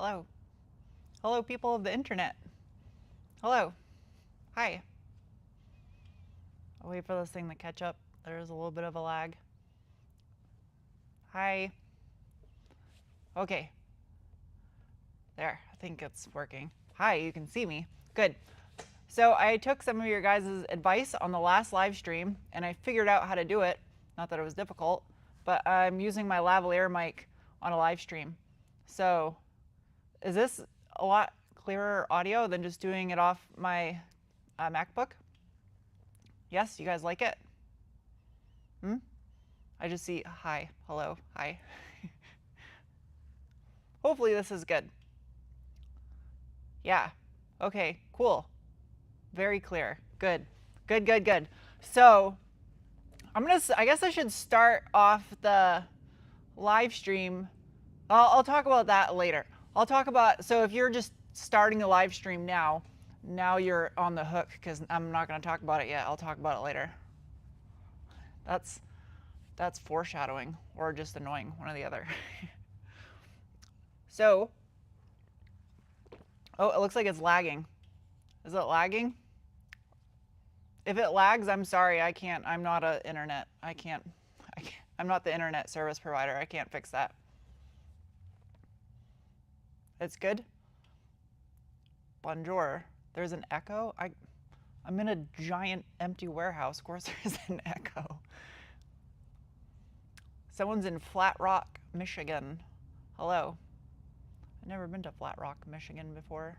Hello. Hello, people of the internet. Hello. Hi. I'll wait for this thing to catch up. There's a little bit of a lag. Hi. Okay. There, I think it's working. Hi, you can see me. Good. So I took some of your guys' advice on the last live stream and I figured out how to do it. Not that it was difficult, but I'm using my lavalier mic on a live stream. So is this a lot clearer audio than just doing it off my MacBook? Yes, you guys like it? I just see hi, hello, hi. Hopefully this is good. Yeah, okay, cool. Very clear, good, good, good, good. So I guess I should start off the live stream. I'll talk about that later. I'll talk about, so if you're just starting the live stream now you're on the hook because I'm not going to talk about it yet. I'll talk about it later. That's foreshadowing or just annoying, one or the other. So, oh, it looks like it's lagging. Is it lagging? If it lags, I'm sorry. I can't. I'm not a internet. I'm not the internet service provider. I can't fix that. It's good. Bonjour. There's an echo. I'm in a giant empty warehouse. Of course there's an echo. Someone's in Flat Rock, Michigan. Hello. I've never been to Flat Rock, Michigan before.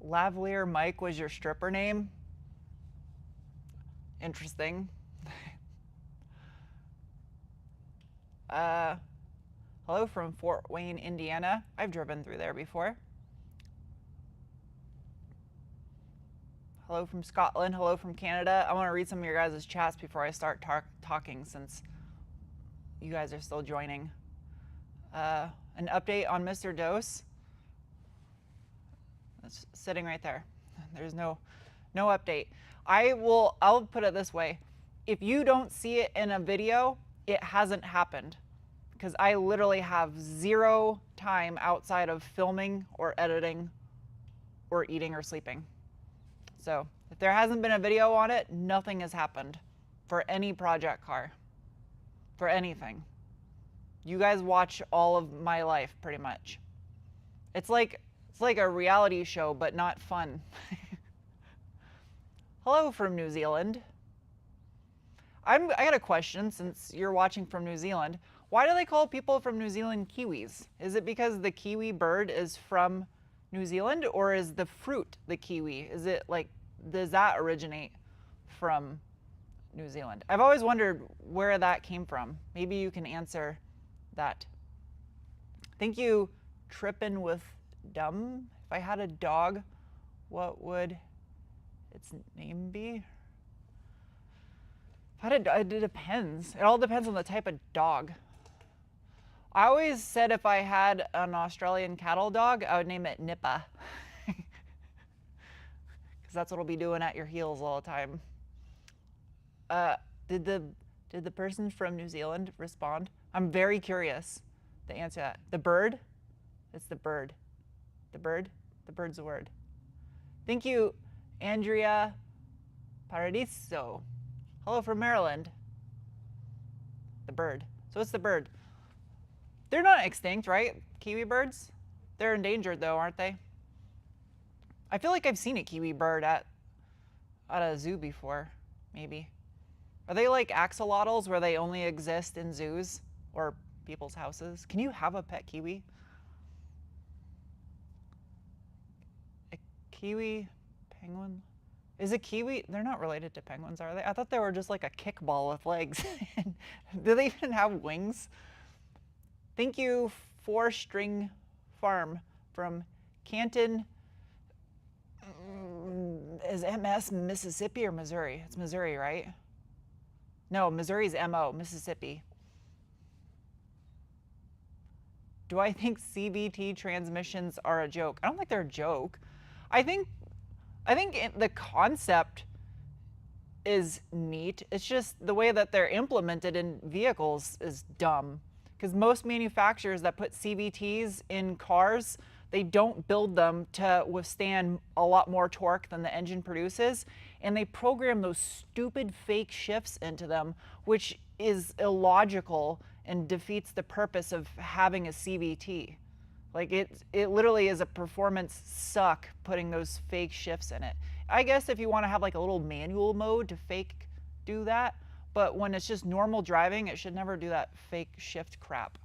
Lavalier Mike was your stripper name? Interesting. Hello from Fort Wayne, Indiana. I've driven through there before. Hello from Scotland. Hello from Canada. I want to read some of your guys' chats before I start talking since you guys are still joining. An update on Mr. Dose. That's sitting right there. There's no update. I'll put it this way. If you don't see it in a video, it hasn't happened. Because I literally have zero time outside of filming or editing or eating or sleeping. So if there hasn't been a video on it, nothing has happened for any project car, for anything. You guys watch all of my life pretty much. It's like a reality show, but not fun. Hello from New Zealand. I got a question since you're watching from New Zealand. Why do they call people from New Zealand Kiwis? Is it because the kiwi bird is from New Zealand, or is the fruit the kiwi? Is it like, does that originate from New Zealand? I've always wondered where that came from. Maybe you can answer that. Thank you, Trippin' with Dumb. If I had a dog, what would its name be? It depends. It all depends on the type of dog. I always said if I had an Australian cattle dog, I would name it Nippa. Because that's what it'll be doing at your heels all the time. Did the person from New Zealand respond? I'm very curious to answer that. The bird? It's the bird. The bird? The bird's a word. Thank you, Andrea Paradiso. Hello from Maryland. The bird. So it's the bird. They're not extinct, right? Kiwi birds? They're endangered though, aren't they? I feel like I've seen a kiwi bird at a zoo before, maybe. Are they like axolotls where they only exist in zoos or people's houses? Can you have a pet kiwi? A kiwi penguin? Is a kiwi, they're not related to penguins, are they? I thought they were just like a kickball with legs. Do they even have wings? Thank you, 4-String Farm from Canton. Is MS Mississippi or Missouri? It's Missouri, right? No, Missouri's MO, Mississippi. Do I think CVT transmissions are a joke? I don't think they're a joke. I think the concept is neat. It's just the way that they're implemented in vehicles is dumb. because most manufacturers that put CVTs in cars, they don't build them to withstand a lot more torque than the engine produces, and they program those stupid fake shifts into them, which is illogical and defeats the purpose of having a CVT. Like it literally is a performance suck putting those fake shifts in it. I guess if you want to have like a little manual mode to fake do that, but when it's just normal driving, it should never do that fake shift crap.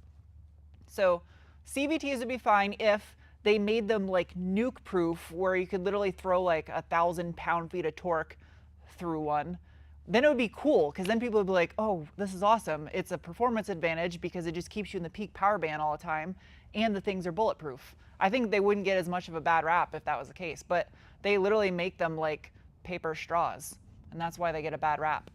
So CVTs would be fine if they made them like nuke proof, where you could literally throw like 1,000 pound-feet of torque through one. Then it would be cool, because then people would be like, oh, this is awesome. It's a performance advantage because it just keeps you in the peak power band all the time, and the things are bulletproof. I think they wouldn't get as much of a bad rap if that was the case, but they literally make them like paper straws, and that's why they get a bad rap.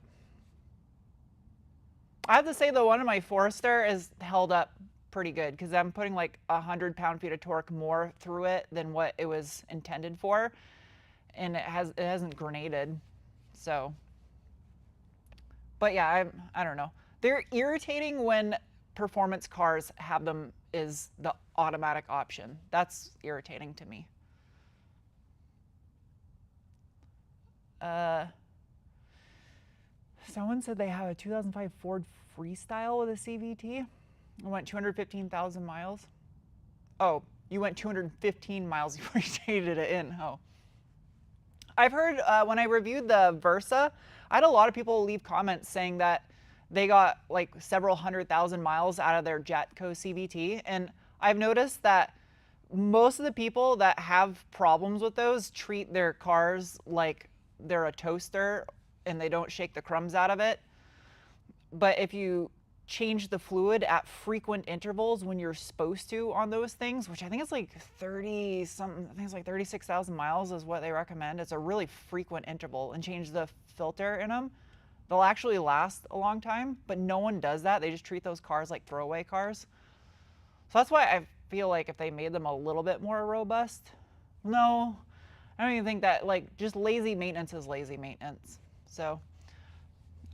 I have to say though, one of my Forester is held up pretty good, because I'm putting like 100 pound-feet of torque more through it than what it was intended for, and it hasn't grenaded. So, but yeah, I don't know. They're irritating when performance cars have them is the automatic option. That's irritating to me. Someone said they have a 2005 Ford Freestyle with a CVT. I went 215,000 miles. Oh, you went 215 miles before you traded it in. Oh. I've heard when I reviewed the Versa, I had a lot of people leave comments saying that they got like several 100,000 miles out of their Jetco CVT. And I've noticed that most of the people that have problems with those treat their cars like they're a toaster and they don't shake the crumbs out of it. But if you change the fluid at frequent intervals when you're supposed to on those things, which I think it's like 30 something, I think it's like 36,000 miles is what they recommend. It's a really frequent interval, and change the filter in them, they'll actually last a long time, but no one does that. They just treat those cars like throwaway cars. So that's why I feel like if they made them a little bit more robust, no, I don't even think that, like, just lazy maintenance is lazy maintenance. So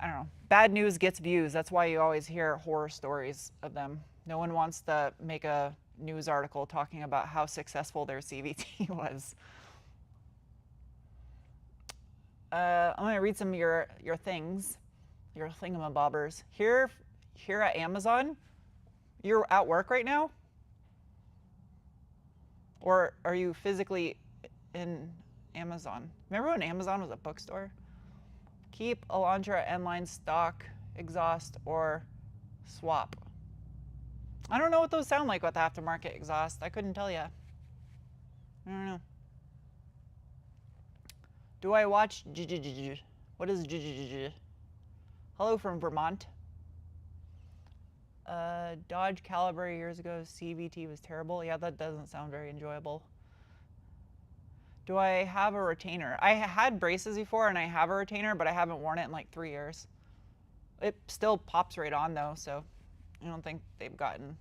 I don't know. Bad news gets views. That's why you always hear horror stories of them. No one wants to make a news article talking about how successful their CVT was. I'm going to read some of your things, your thingamabobbers. Here at Amazon, you're at work right now? Or are you physically in Amazon? Remember when Amazon was a bookstore? Keep Elantra N-line stock, exhaust, or swap. I don't know what those sound like with the aftermarket exhaust. I couldn't tell you. I don't know. Do I watch What is Hello from Vermont. Dodge Caliber years ago, CVT was terrible. Yeah, that doesn't sound very enjoyable. Do I have a retainer? I had braces before and I have a retainer, but I haven't worn it in like 3 years. It still pops right on though, so I don't think they've gotten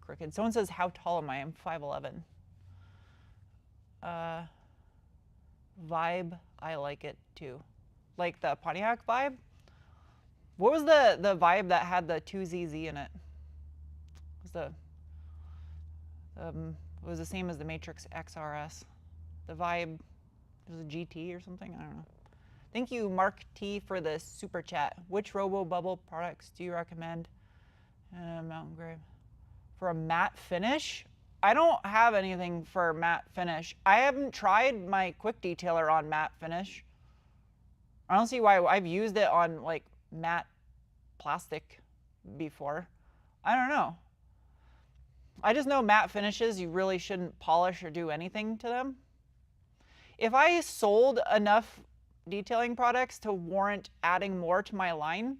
crooked. Someone says, how tall am I? I'm 5'11". Vibe, I like it too. Like the Pontiac Vibe? What was the Vibe that had the 2ZZ in it? It was the same as the Matrix XRS. The Vibe, it was a GT or something? I don't know. Thank you, Mark T, for the super chat. Which Robo Bubble products do you recommend? Mountain Grave. For a matte finish? I don't have anything for matte finish. I haven't tried my quick detailer on matte finish. I don't see why. I've used it on like matte plastic before. I don't know. I just know matte finishes, you really shouldn't polish or do anything to them. If I sold enough detailing products to warrant adding more to my line,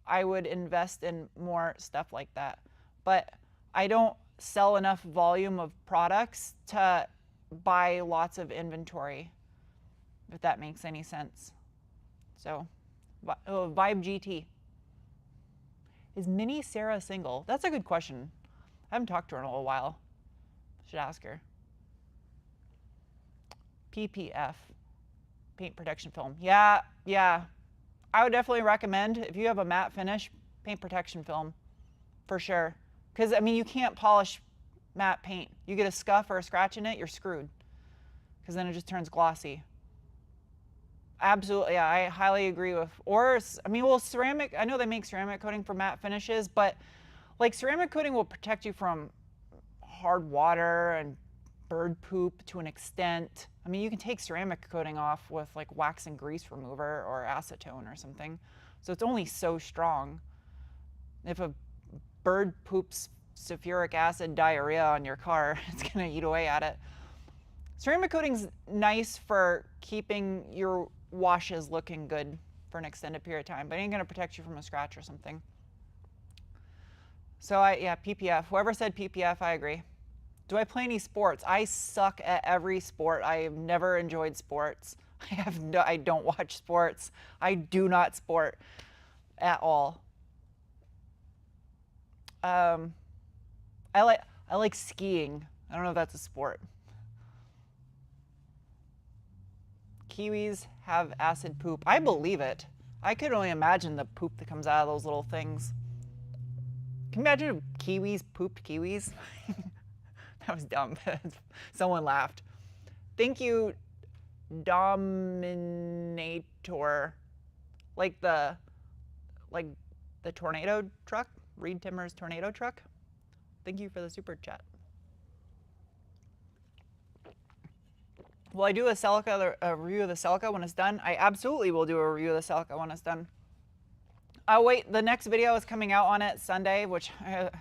I would invest in more stuff like that. But I don't sell enough volume of products to buy lots of inventory, if that makes any sense. So, Vibe GT. Is Mini Sarah single? That's a good question. I haven't talked to her in a little while. Should ask her. PPF, paint protection film. Yeah. I would definitely recommend, if you have a matte finish, paint protection film. for sure. Because, I mean, you can't polish matte paint. You get a scuff or a scratch in it, you're screwed. Because then it just turns glossy. Absolutely, yeah, I highly agree with, or, I mean, well, ceramic, I know they make ceramic coating for matte finishes, but like ceramic coating will protect you from hard water and bird poop to an extent. I mean, you can take ceramic coating off with like wax and grease remover or acetone or something. So it's only so strong. If a bird poops sulfuric acid diarrhea on your car, it's gonna eat away at it. Ceramic coating's nice for keeping your washes looking good for an extended period of time, but it ain't gonna protect you from a scratch or something. So yeah, PPF. Whoever said PPF, I agree. Do I play any sports? I suck at every sport. I have never enjoyed sports. I don't watch sports. I do not sport at all. I like skiing. I don't know if that's a sport. Kiwis have acid poop. I believe it. I could only imagine the poop that comes out of those little things. Can you imagine if kiwis pooped kiwis? That was dumb. Someone laughed. Thank you, Dominator. Like the tornado truck, Reed Timmer's tornado truck. Thank you for the super chat. Will I do a Celica, a review of the Celica when it's done? I absolutely will do a review of the Celica when it's done. Oh wait, the next video is coming out on it Sunday, which I'm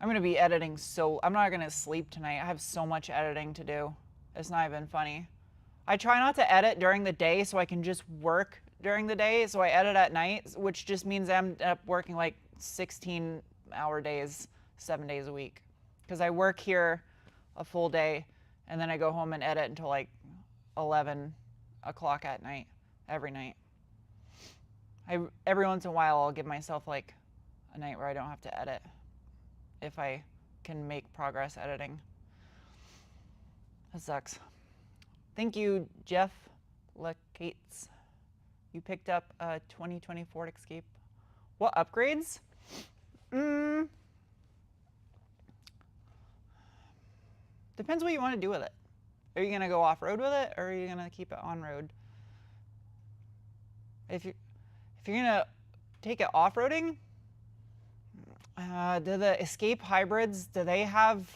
gonna be editing, so I'm not gonna sleep tonight. I have so much editing to do. It's not even funny. I try not to edit during the day so I can just work during the day, so I edit at night, which just means I end up working like 16-hour days, 7 days a week. Because I work here a full day, and then I go home and edit until like 11 o'clock at night, every night. Every once in a while, I'll give myself like a night where I don't have to edit, if I can make progress editing. That sucks. Thank you, Jeff Lecates. You picked up a 2020 Ford Escape. What upgrades? Depends what you want to do with it. Are you gonna go off-road with it, or are you gonna keep it on-road? If you're gonna take it off-roading, do the Escape hybrids, do they have,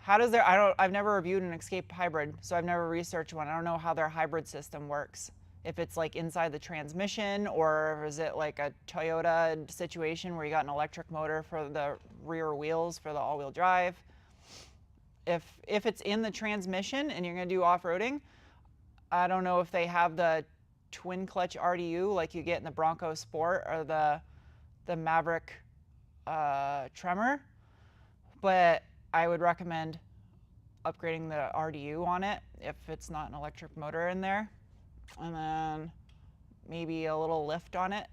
how does their, I've never reviewed an Escape hybrid, so I've never researched one. I don't know how their hybrid system works. If it's like inside the transmission, or is it like a Toyota situation where you got an electric motor for the rear wheels for the all-wheel drive. If it's in the transmission and you're gonna do off-roading, I don't know if they have the twin clutch RDU like you get in the Bronco Sport or the Maverick Tremor, but I would recommend upgrading the RDU on it if it's not an electric motor in there, and then maybe a little lift on it,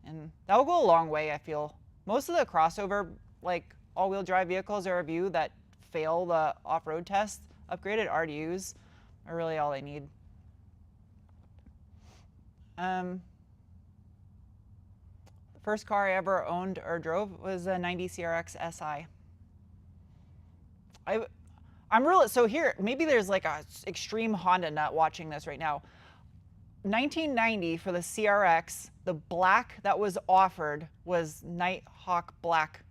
and that will go a long way. I feel most of the crossover like all-wheel drive vehicles I review that fail the off-road test, upgraded RDUs are really all they need. The first car I ever owned or drove was a 90 CRX SI. I'm really, so here, maybe there's like a extreme Honda nut watching this right now. 1990 for the CRX, the black that was offered was Nighthawk black,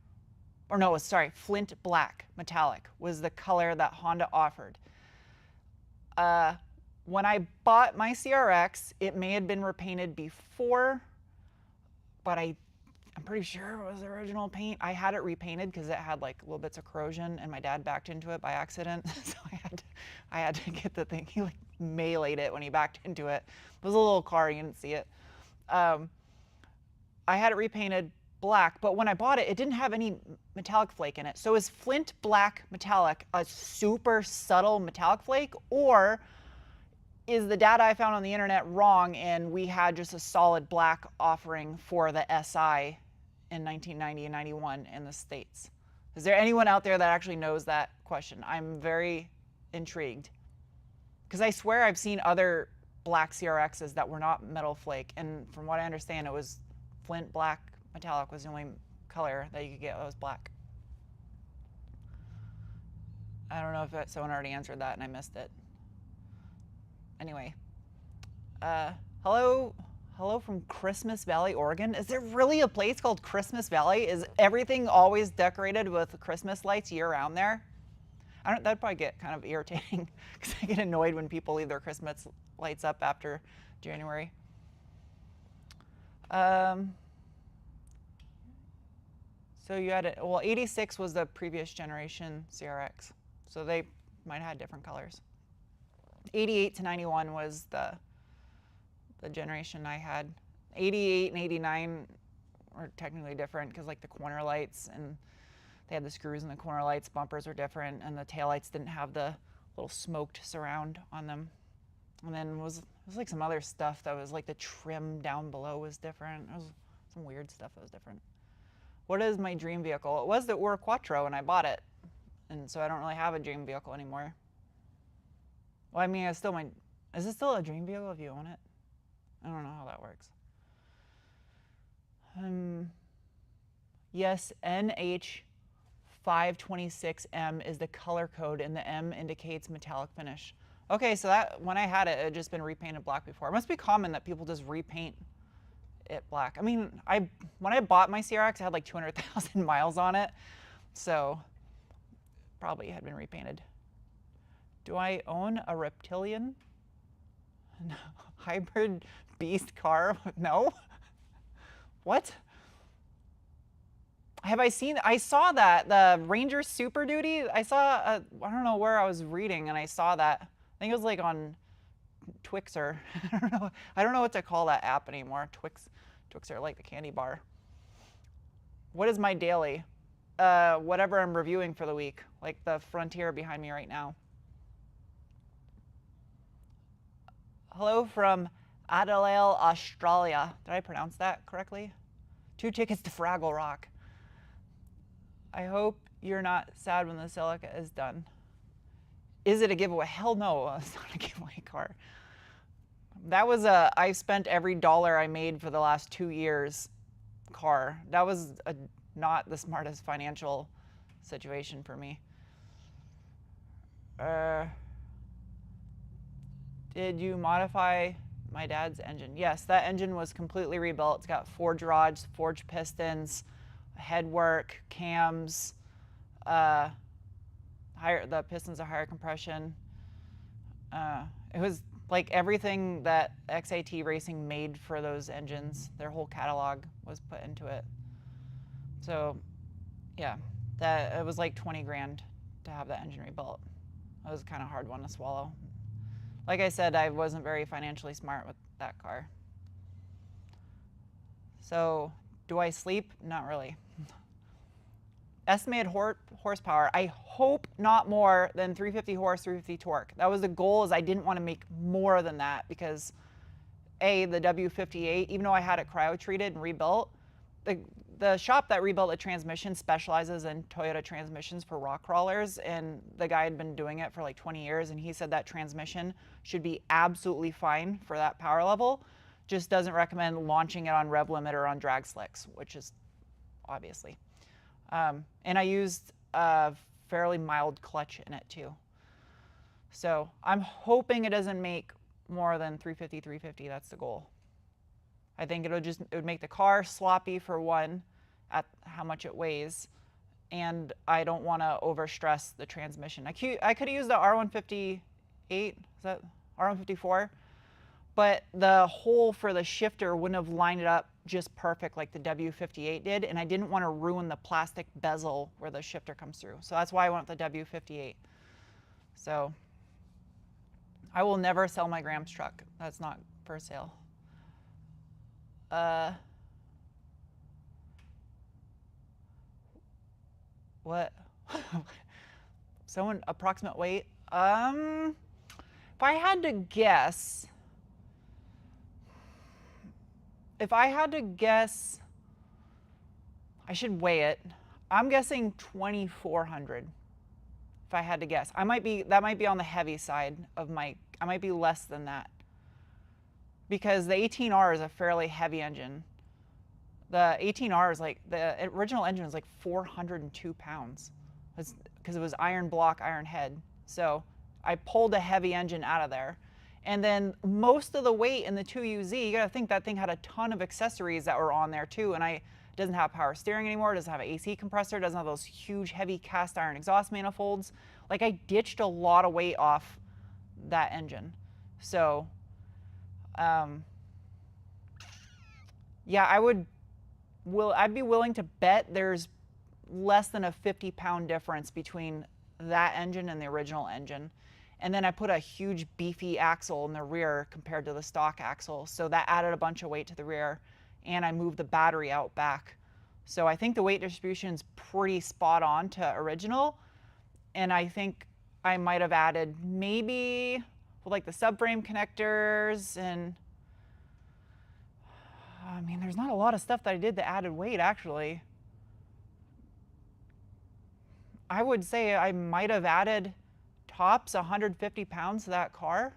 or no, sorry, Flint black metallic was the color that Honda offered. When I bought my CRX, it may have been repainted before, but I'm pretty sure it was the original paint. I had it repainted because it had like little bits of corrosion, and my dad backed into it by accident. So I had to get the thing. He like meleeed it when he backed into it. It was a little car, you didn't see it. I had it repainted black, but when I bought it, it didn't have any metallic flake in it. So is Flint black metallic a super subtle metallic flake, or is the data I found on the internet wrong and we had just a solid black offering for the SI in 1990 and 91 in the States? Is there anyone out there that actually knows that question? I'm very intrigued, because I swear I've seen other black CRXs that were not metal flake, and from what I understand, it was Flint black metallic was the only color that you could get that was black. I don't know if someone already answered that and I missed it. Anyway, hello from Christmas Valley, Oregon. Is there really a place called Christmas Valley? Is everything always decorated with Christmas lights year round there? That'd probably get kind of irritating because I get annoyed when people leave their Christmas lights up after January. So you had 86 was the previous generation CRX. So they might have had different colors. 88 to 91 was the generation I had. 88 and 89 were technically different because like the corner lights, and they had the screws in the corner lights, bumpers were different, and the taillights didn't have the little smoked surround on them. And then it was like some other stuff that was like the trim down below was different. It was some weird stuff that was different. What is my dream vehicle? It was the Ur Quattro and I bought it. And so I don't really have a dream vehicle anymore. Well, I mean, is it still a dream vehicle if you own it? I don't know how that works. Yes, NH526M is the color code, and the M indicates metallic finish. Okay, so that when I had it, it had just been repainted black before. It must be common that people just repaint it black. I mean, when I bought my CRX, I had like 200,000 miles on it, so probably had been repainted. Do I own a reptilian? No. Hybrid beast car? No. What? I saw that, the Ranger Super Duty. I don't know where I was reading and I saw that. I think it was like on Twixer. I don't know what to call that app anymore. Twixer, like the candy bar. What is my daily? Whatever I'm reviewing for the week, like the Frontier behind me right now. Hello from Adelaide, Australia. Did I pronounce that correctly? 2 tickets to Fraggle Rock. I hope you're not sad when the Celica is done. Is it a giveaway? Hell no, it's not a giveaway car. That was I spent every dollar I made for the last 2 years car. That was not the smartest financial situation for me. Did you modify my dad's engine? Yes, that engine was completely rebuilt. It's got forged rods, forged pistons, headwork, cams, the pistons are higher compression. It was like everything that XAT Racing made for those engines. Their whole catalog was put into it. So, yeah, it was like 20 grand to have that engine rebuilt. It was kind of a hard one to swallow. Like I said, I wasn't very financially smart with that car. So, do I sleep? Not really. Estimated horsepower, I hope not more than 350 horse, 350 torque. That was the goal, is I didn't want to make more than that because the W58, even though I had it cryo-treated and rebuilt, the shop that rebuilt the transmission specializes in Toyota transmissions for rock crawlers, and the guy had been doing it for like 20 years, and he said that transmission should be absolutely fine for that power level, just doesn't recommend launching it on rev limit or on drag slicks, which is obviously. And I used a fairly mild clutch in it too. So I'm hoping it doesn't make more than 350, 350, that's the goal. I think it would make the car sloppy for one, at how much it weighs, and I don't want to overstress the transmission. I could have used the R158, is that R154? But the hole for the shifter wouldn't have lined it up just perfect like the W58 did, and I didn't want to ruin the plastic bezel where the shifter comes through. So that's why I went with the W58. So I will never sell my Grams truck. That's not for sale. What? Someone approximate weight? If I had to guess, I should weigh it. I'm guessing 2,400. If I had to guess, that might be on the heavy side of I might be less than that. Because the 18R is a fairly heavy engine. The 18R is like, the original engine was like 402 pounds because it was iron block, iron head. So I pulled a heavy engine out of there. And then most of the weight in the 2UZ, you gotta think that thing had a ton of accessories that were on there too. And it doesn't have power steering anymore, it doesn't have an AC compressor, it doesn't have those huge heavy cast iron exhaust manifolds. Like I ditched a lot of weight off that engine. So, yeah, I'd be willing to bet there's less than a 50-pound difference between that engine and the original engine. And then I put a huge beefy axle in the rear compared to the stock axle. So that added a bunch of weight to the rear. And I moved the battery out back. So I think the weight distribution is pretty spot on to original. And I think I might have added maybe with like the subframe connectors and I mean, there's not a lot of stuff that I did that added weight actually. I would say I might have added tops 150 pounds to that car,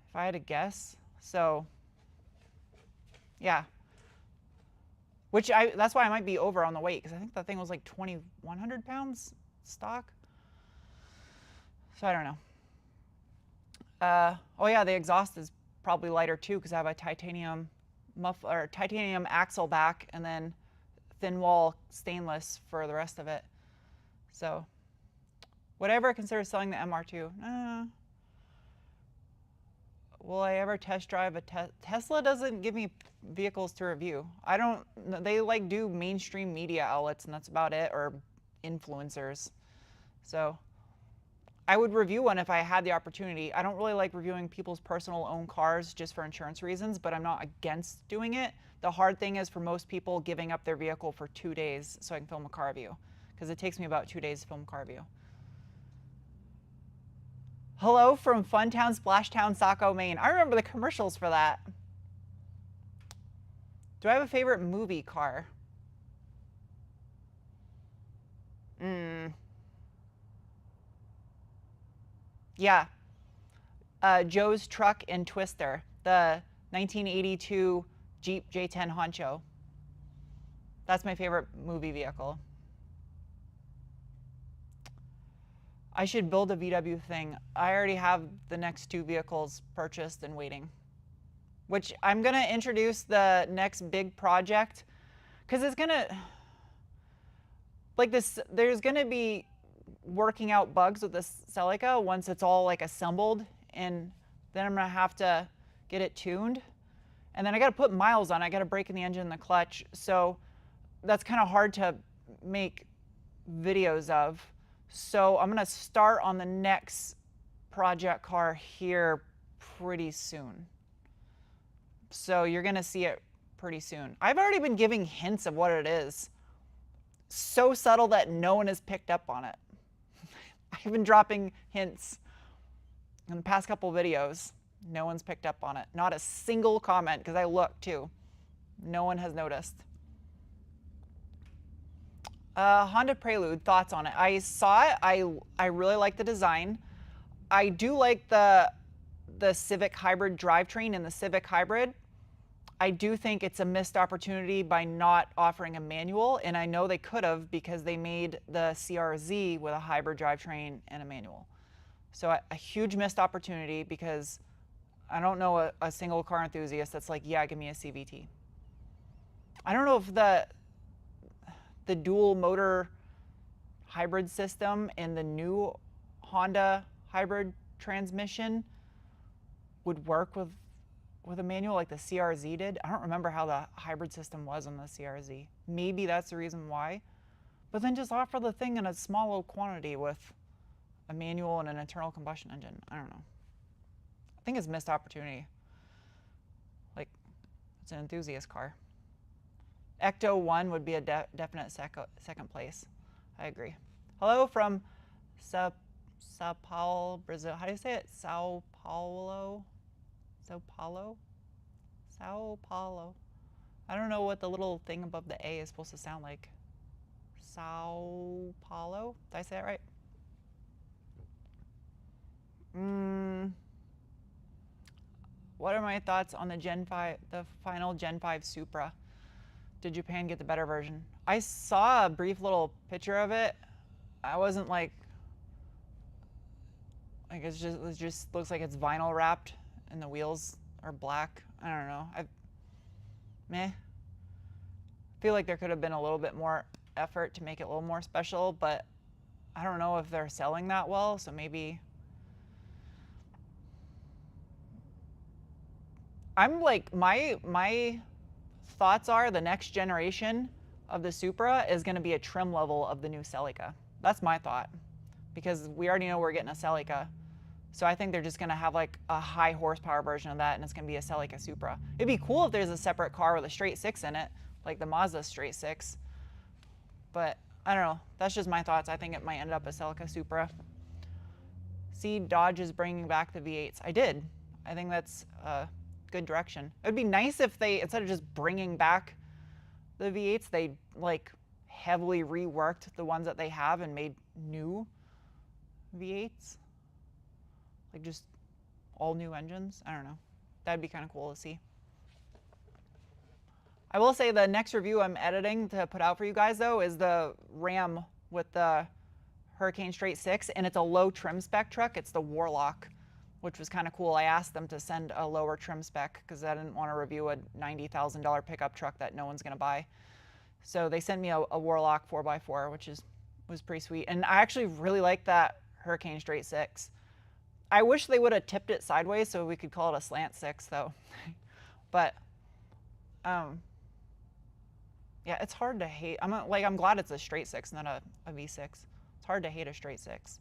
if I had to guess. So, yeah. That's why I might be over on the weight, because I think that thing was like 2,100 pounds stock. So I don't know. Oh yeah, the exhaust is probably lighter too, because I have a titanium titanium axle back, and then thin wall stainless for the rest of it. So, whatever I consider selling the MR2. Will I ever test drive a Tesla? Doesn't give me vehicles to review. I don't. They like do mainstream media outlets, and that's about it, or influencers. So, I would review one if I had the opportunity. I don't really like reviewing people's personal owned cars just for insurance reasons, but I'm not against doing it. The hard thing is for most people giving up their vehicle for 2 days so I can film a car review, because it takes me about 2 days to film a car review. Hello from Funtown, Splashtown, Saco, Maine. I remember the commercials for that. Do I have a favorite movie car? Yeah. Joe's Truck and Twister, the 1982 Jeep J10 Honcho. That's my favorite movie vehicle. I should build a VW thing. I already have the next 2 vehicles purchased and waiting, which I'm going to introduce the next big project, because it's going to, like this, there's going to be working out bugs with this Celica once it's all like assembled, and then I'm going to have to get it tuned. And then I got to put miles on it. I got to brake in the engine and the clutch. So that's kind of hard to make videos of. So I'm going to start on the next project car here pretty soon. So you're going to see it pretty soon. I've already been giving hints of what it is. So subtle that no one has picked up on it. I've been dropping hints in the past couple videos. No one's picked up on it. Not a single comment, because I looked too. No one has noticed. Honda Prelude, thoughts on it? I saw it. I really like the design. I do like the Civic Hybrid drivetrain in the Civic Hybrid. I do think it's a missed opportunity by not offering a manual, and I know they could have, because they made the CRZ with a hybrid drivetrain and a manual. So a huge missed opportunity, because I don't know a single car enthusiast that's like, yeah, give me a CVT. I don't know if the dual motor hybrid system in the new Honda hybrid transmission would work with a manual like the CRZ did. I don't remember how the hybrid system was on the CRZ. Maybe that's the reason why. But then just offer the thing in a small little quantity with a manual and an internal combustion engine. I don't know. I think it's missed opportunity. Like, it's an enthusiast car. Ecto 1 would be a definite second place. I agree. Hello from Sao Paulo, Brazil. How do you say it? Sao Paulo? Sao Paulo? Sao Paulo. I don't know what the little thing above the A is supposed to sound like. Sao Paulo? Did I say that right? what are my thoughts on the Gen 5, the final Gen 5 Supra? Did Japan get the better version? I saw a brief little picture of it. I wasn't like it just looks like it's vinyl wrapped and the wheels are black. I don't know. Meh. I feel like there could have been a little bit more effort to make it a little more special, but I don't know if they're selling that well, so maybe. I'm like, my thoughts are the next generation of the Supra is going to be a trim level of the new Celica. That's my thought, because we already know we're getting a Celica. So I think they're just going to have like a high horsepower version of that, and it's going to be a Celica Supra. It'd be cool if there's a separate car with a straight six in it, like the Mazda straight six. But I don't know. That's just my thoughts. I think it might end up a Celica Supra. See, Dodge is bringing back the V8s. I did. I think that's a good direction. It would be nice if they, instead of just bringing back the V8s, they like heavily reworked the ones that they have and made new V8s. Like just all new engines. I don't know. That'd be kind of cool to see. I will say the next review I'm editing to put out for you guys though is the Ram with the Hurricane Straight 6, and it's a low trim spec truck. It's the Warlock, which was kind of cool. I asked them to send a lower trim spec because I didn't want to review a $90,000 pickup truck that no one's going to buy. So they sent me a Warlock 4x4, which was pretty sweet. And I actually really like that Hurricane Straight 6. I wish they would have tipped it sideways so we could call it a slant 6 though. But yeah, it's hard to hate. I'm glad it's a straight 6, not a V6. It's hard to hate a straight 6.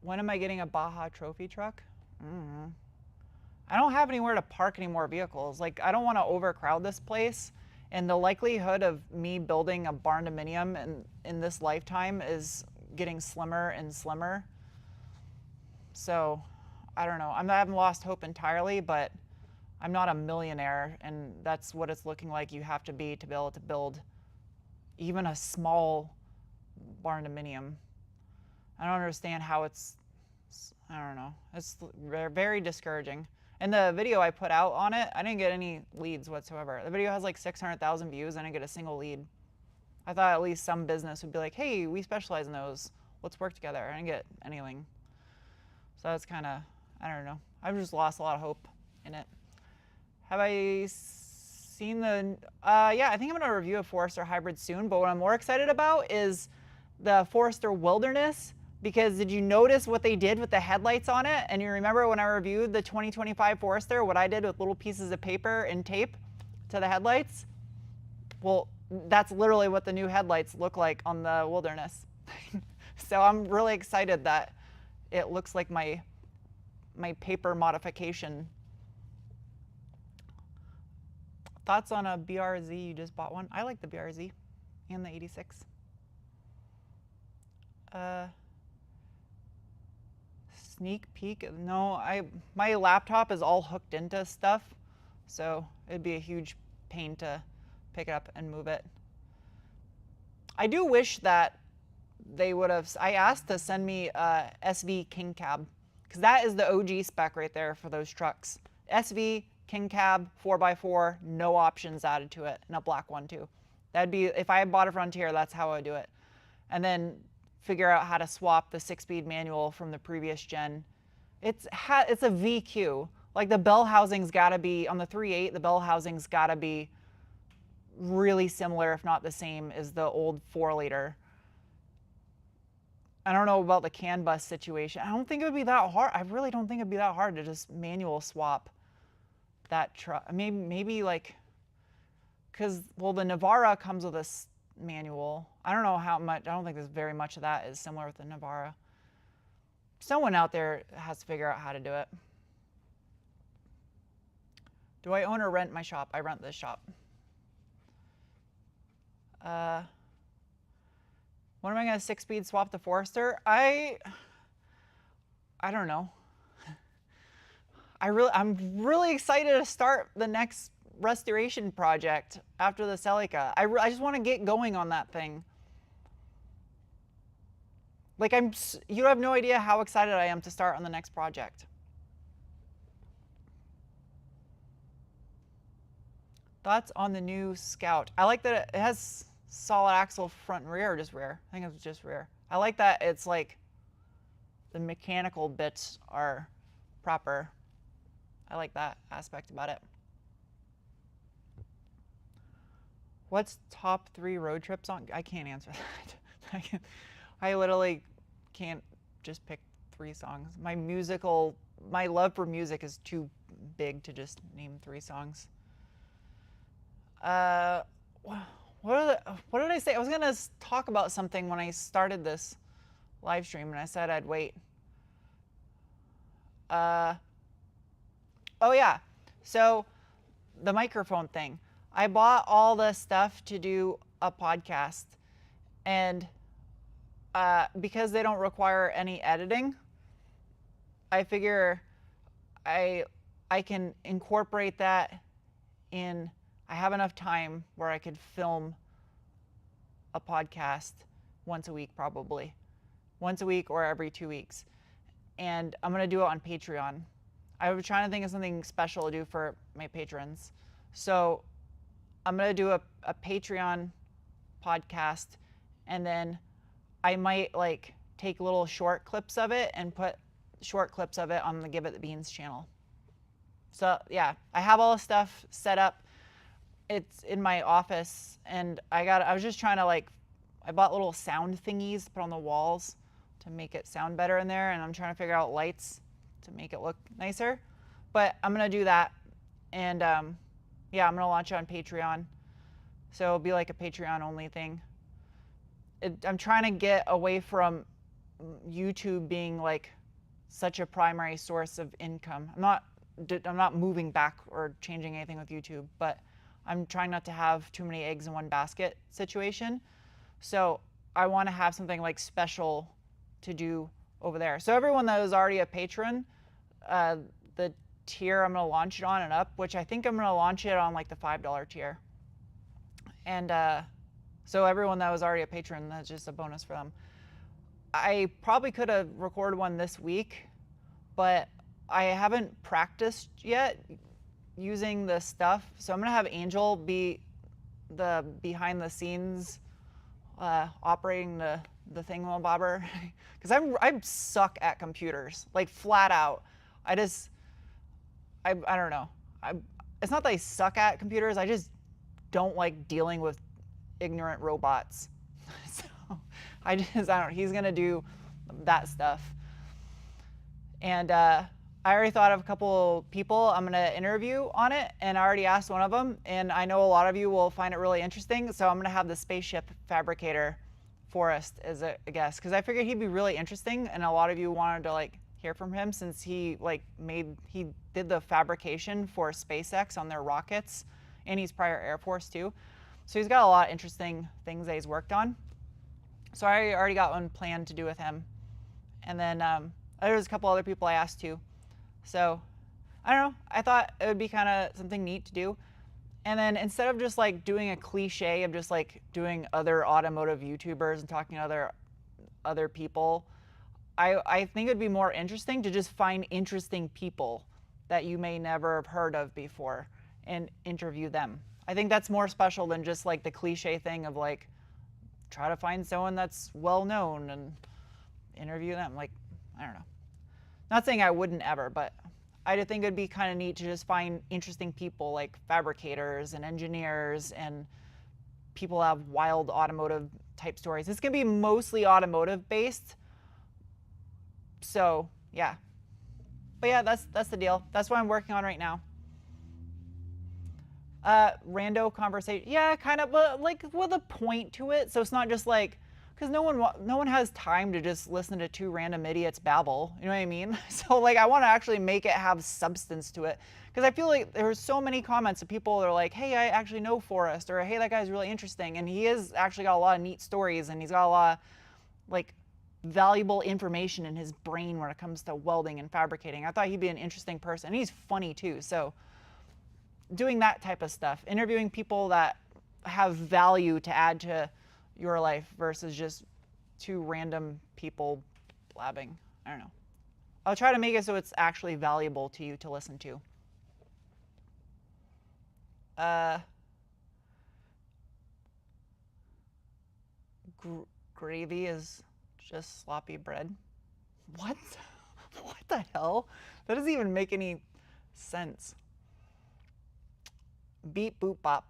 When am I getting a Baja trophy truck? I don't have anywhere to park any more vehicles. Like, I don't want to overcrowd this place. And the likelihood of me building a barn dominium in this lifetime is getting slimmer and slimmer. So, I don't know. I haven't lost hope entirely, but I'm not a millionaire, and that's what it's looking like you have to be able to build even a small barn dominium. I don't understand how I don't know. It's very discouraging. And the video I put out on it, I didn't get any leads whatsoever. The video has like 600,000 views. I didn't get a single lead. I thought at least some business would be like, hey, we specialize in those. Let's work together. I didn't get anything. So that's kind of, I don't know. I've just lost a lot of hope in it. Have I seen the, yeah, I think I'm going to review a Forester Hybrid soon, but what I'm more excited about is the Forester Wilderness, because did you notice what they did with the headlights on it? And you remember when I reviewed the 2025 Forester, what I did with little pieces of paper and tape to the headlights? Well, that's literally what the new headlights look like on the Wilderness. So I'm really excited that it looks like my paper modification. Thoughts on a BRZ? You just bought one. I like the BRZ and the 86. Sneak peek? No, my laptop is all hooked into stuff, so it'd be a huge pain to pick it up and move it. I do wish that they would have. I asked to send me a SV King Cab, because that is the OG spec right there for those trucks. SV King Cab 4x4, no options added to it, and a black one too. That'd be, if I had bought a Frontier, that's how I would do it. And then figure out how to swap the 6-speed manual from the previous gen. It's a VQ. Like the bell housing's gotta be, on the 3.8, the bell housing's gotta be really similar, if not the same, as the old 4-liter. I don't know about the CAN bus situation. I don't think it would be that hard. I really don't think it'd be that hard to just manual swap that truck. Maybe like, because, well, the Navara comes with a manual. I don't know how much, I don't think there's very much of that is similar with the Navara. Someone out there has to figure out how to do it. Do I own or rent my shop? I rent this shop. When am I going to 6-speed swap the Forester? I don't know. I'm really excited to start the next restoration project after the Celica. I just want to get going on that thing. Like you have no idea how excited I am to start on the next project. Thoughts on the new Scout? I like that it has solid axle front and rear, or just rear. I think it's just rear. I like that it's like the mechanical bits are proper. I like that aspect about it. What's top 3 road trip song? I can't answer that. I literally can't just pick 3 songs. My love for music is too big to just name 3 songs. What did I say? I was gonna talk about something when I started this live stream, and I said I'd wait. Oh yeah, so the microphone thing. I bought all the stuff to do a podcast, and because they don't require any editing, I figure I can incorporate that in. I have enough time where I could film a podcast once a week, probably. Once a week or every 2 weeks. And I'm going to do it on Patreon. I was trying to think of something special to do for my patrons. So I'm going to do a Patreon podcast, and then I might like take little short clips of it and put short clips of it on the Give It the Beans channel. So yeah, I have all the stuff set up. It's in my office, and I was just trying to I bought little sound thingies to put on the walls to make it sound better in there, and I'm trying to figure out lights to make it look nicer. But I'm gonna do that, and yeah, I'm gonna launch it on Patreon. So it'll be like a Patreon only thing. I'm trying to get away from YouTube being like such a primary source of income. I'm not moving back or changing anything with YouTube, but I'm trying not to have too many eggs in one basket situation. So I want to have something like special to do over there. So everyone that is already a patron, the tier I'm going to launch it on and up, which I think I'm going to launch it on like the $5 tier. And so everyone that was already a patron, that's just a bonus for them. I probably could have recorded one this week, but I haven't practiced yet using the stuff. So I'm gonna have Angel be the behind the scenes operating the thingamabobber, because I suck at computers, like flat out. I don't know. It's not that I suck at computers. I just don't like dealing with ignorant robots. So I don't know. He's gonna do that stuff. And I already thought of a couple people I'm going to interview on it, and I already asked one of them, and I know a lot of you will find it really interesting, so I'm going to have the spaceship fabricator Forrest as a guest, because I figured he'd be really interesting, and a lot of you wanted to hear from him, since he did the fabrication for SpaceX on their rockets, and he's prior Air Force too. So he's got a lot of interesting things that he's worked on. So I already got one planned to do with him. And then there's a couple other people I asked too. So I don't know, I thought it would be kind of something neat to do. And then instead of just doing a cliche of just doing other automotive YouTubers and talking to other people, I think it'd be more interesting to just find interesting people that you may never have heard of before and interview them. I think that's more special than just the cliche thing of try to find someone that's well known and interview them. I don't know. Not saying I wouldn't ever, but I think it'd be kind of neat to just find interesting people like fabricators and engineers and people that have wild automotive type stories. It's gonna be mostly automotive based. So yeah. But yeah, that's the deal. That's what I'm working on right now. Rando conversation. Yeah, kind of, but with a point to it. So it's not just because no one has time to just listen to 2 random idiots babble. You know what I mean? So I want to actually make it have substance to it, because I feel like there's so many comments of people that are like, hey, I actually know Forrest, or hey, that guy's really interesting, and he has actually got a lot of neat stories, and he's got a lot of valuable information in his brain when it comes to welding and fabricating. I thought he'd be an interesting person, and he's funny too. So doing that type of stuff, interviewing people that have value to add to your life versus just 2 random people blabbing. I don't know. I'll try to make it so it's actually valuable to you to listen to. gravy is just sloppy bread. What? What the hell? That doesn't even make any sense. Beep boop bop.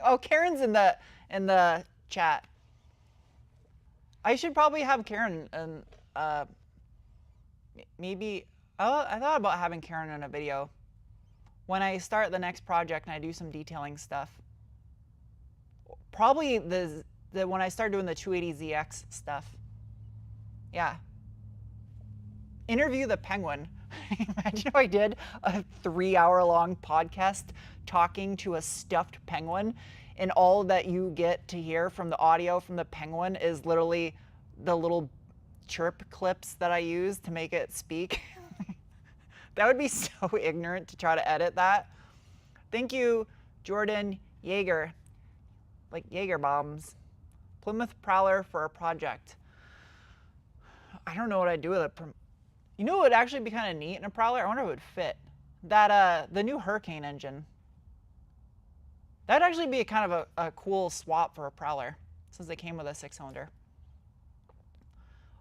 Oh, Karen's in the chat. I should probably have Karen and maybe. Oh, I thought about having Karen in a video when I start the next project and I do some detailing stuff. Probably the when I start doing the 280ZX stuff. Yeah. Interview the penguin. Imagine if I did a 3-hour-long podcast talking to a stuffed penguin, and all that you get to hear from the audio from the penguin is literally the little chirp clips that I use to make it speak. That would be so ignorant to try to edit that. Thank you, Jordan Yeager. Like Jaeger bombs. Plymouth Prowler for a project. I don't know what I'd do with it. You know what would actually be kind of neat in a Prowler? I wonder if it would fit. That the new Hurricane engine. That'd actually be kind of a cool swap for a Prowler, since they came with a 6-cylinder.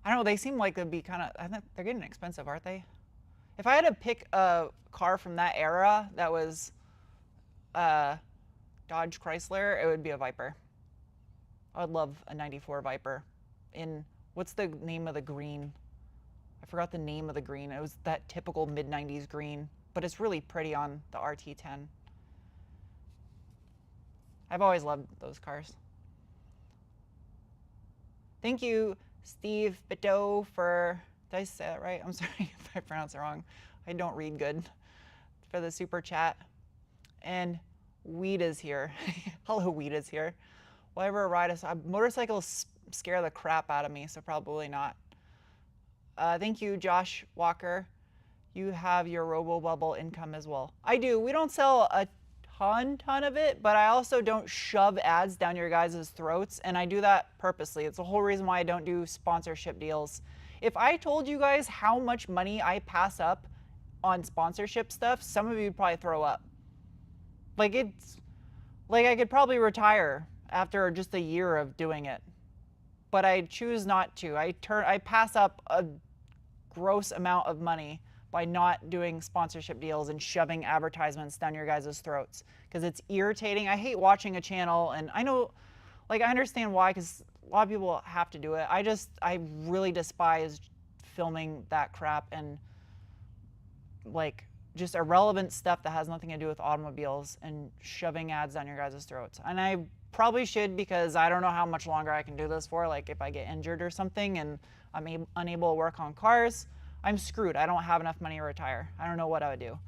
I don't know, they seem like they'd be kind of, I think they're getting expensive, aren't they? If I had to pick a car from that era that was Dodge Chrysler, it would be a Viper. I would love a 94 Viper in, what's the name of the green? I forgot the name of the green. It was that typical mid-90s green, but it's really pretty on the RT10. I've always loved those cars. Thank you, Steve Bito, for, did I say that right? I'm sorry if I pronounce it wrong. I don't read good. For the super chat. And Weed is here. Hello, Weed is here. Will I ever ride motorcycles scare the crap out of me, so probably not. Thank you, Josh Walker. You have your Robo Bubble income as well. I do. We don't sell a ton of it, but I also don't shove ads down your guys' throats, and I do that purposely. It's the whole reason why I don't do sponsorship deals. If I told you guys how much money I pass up on sponsorship stuff, some of you would probably throw up. Like I could probably retire after just a year of doing it, but I choose not to. I pass up a gross amount of money by not doing sponsorship deals and shoving advertisements down your guys' throats, because it's irritating. I hate watching a channel, and I know, like, I understand why, because a lot of people have to do it. I really despise filming that crap and, like, just irrelevant stuff that has nothing to do with automobiles and shoving ads down your guys' throats. And I probably should, because I don't know how much longer I can do this for. Like, if I get injured or something and I'm unable to work on cars, I'm screwed. I don't have enough money to retire. I don't know what I would do.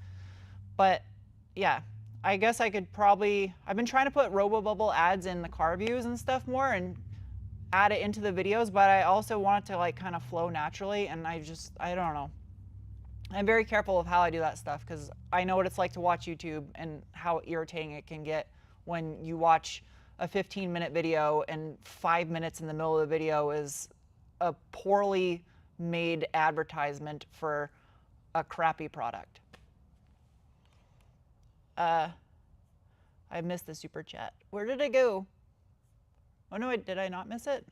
But yeah, I guess I could probably, I've been trying to put Robo Bubble ads in the car views and stuff more and add it into the videos, but I also want it to, like, kind of flow naturally, and I don't know. I'm very careful of how I do that stuff, because I know what it's like to watch YouTube and how irritating it can get when you watch a 15-minute video and 5 minutes in the middle of the video is a poorly made advertisement for a crappy product. I missed the super chat. Where did it go? Oh no, did I not miss it?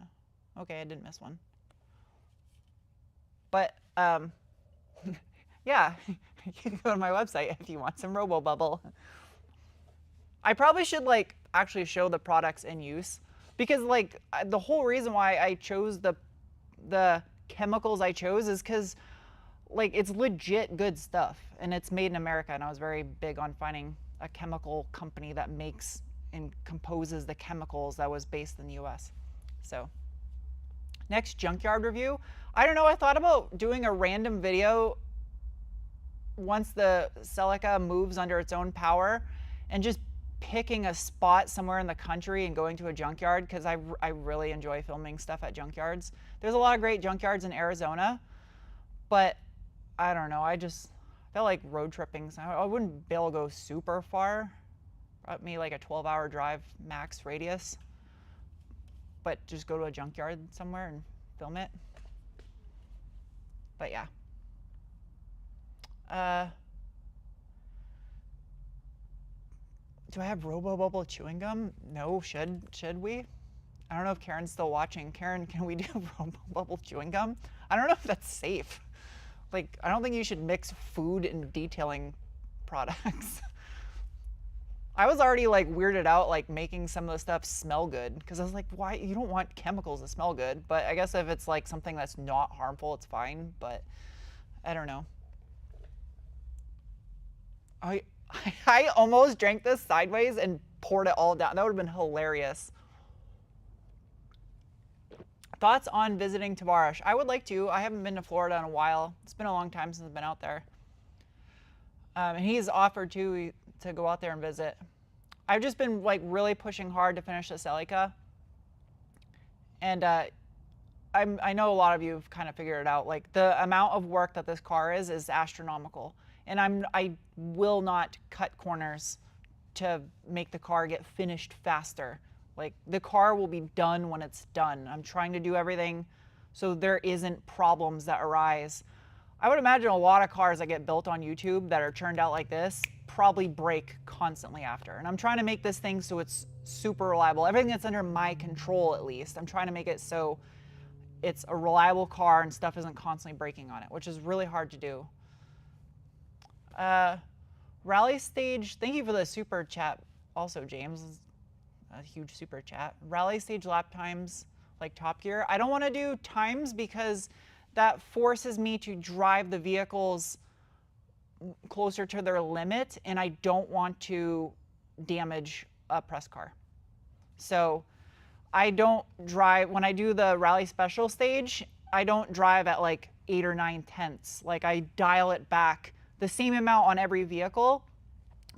Okay, I didn't miss one. But yeah, you can go to my website if you want some Robo Bubble. I probably should, like, actually show the products in use, because, like, the whole reason why I chose the chemicals I chose is because, like, it's legit good stuff and it's made in America, and I was very big on finding a chemical company that makes and composes the chemicals that was based in the US. So next junkyard review. I don't know, I thought about doing a random video once the Celica moves under its own power and just picking a spot somewhere in the country and going to a junkyard, because I really enjoy filming stuff at junkyards. There's a lot of great junkyards in Arizona, but I don't know, I just felt like road tripping. So I wouldn't be able to go super far, maybe like a 12-hour drive max radius, but just go to a junkyard somewhere and film it. But yeah. Do I have Robo Bubble chewing gum? No, should we? I don't know if Karen's still watching. Karen, can we do Robo Bubble chewing gum? I don't know if that's safe. Like, I don't think you should mix food and detailing products. I was already like weirded out like making some of the stuff smell good because I was like, why? You don't want chemicals to smell good. But I guess if it's like something that's not harmful, it's fine. But I don't know. I almost drank this sideways and poured it all down. That would have been hilarious. Thoughts on visiting Tavares? I would like to. I haven't been to Florida in a while. It's been a long time since I've been out there. And he's offered to go out there and visit. I've just been like really pushing hard to finish the Celica. And I know a lot of you have kind of figured it out. Like the amount of work that this car is astronomical. And I will not cut corners to make the car get finished faster. Like the car will be done when it's done. I'm trying to do everything so there isn't problems that arise. I would imagine a lot of cars that get built on YouTube that are turned out like this probably break constantly after. And I'm trying to make this thing so it's super reliable. Everything that's under my control, at least, I'm trying to make it so it's a reliable car and stuff isn't constantly breaking on it, which is really hard to do. Rally stage, thank you for the super chat also, James. A huge super chat. Rally stage lap times like Top Gear. I don't want to do times because that forces me to drive the vehicles closer to their limit, and I don't want to damage a press car. So I don't drive, when I do the rally special stage, I don't drive at like 8 or 9 tenths. Like I dial it back the same amount on every vehicle,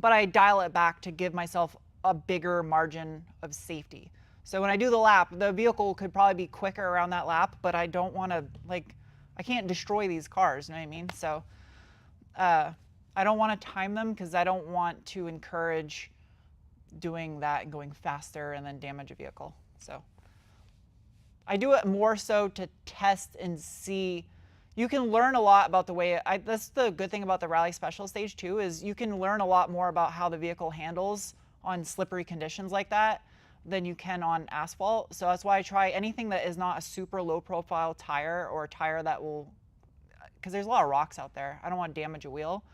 but I dial it back to give myself a bigger margin of safety. So when I do the lap, the vehicle could probably be quicker around that lap, but I don't want to, like, I can't destroy these cars, you know what I mean? So I don't want to time them because I don't want to encourage doing that and going faster and then damage a vehicle. So I do it more so to test and see. You can learn a lot about the way, that's the good thing about the rally special stage too, is you can learn a lot more about how the vehicle handles on slippery conditions like that than you can on asphalt. So that's why I try anything that is not a super low profile tire or a tire that will, because there's a lot of rocks out there. I don't want to damage a wheel.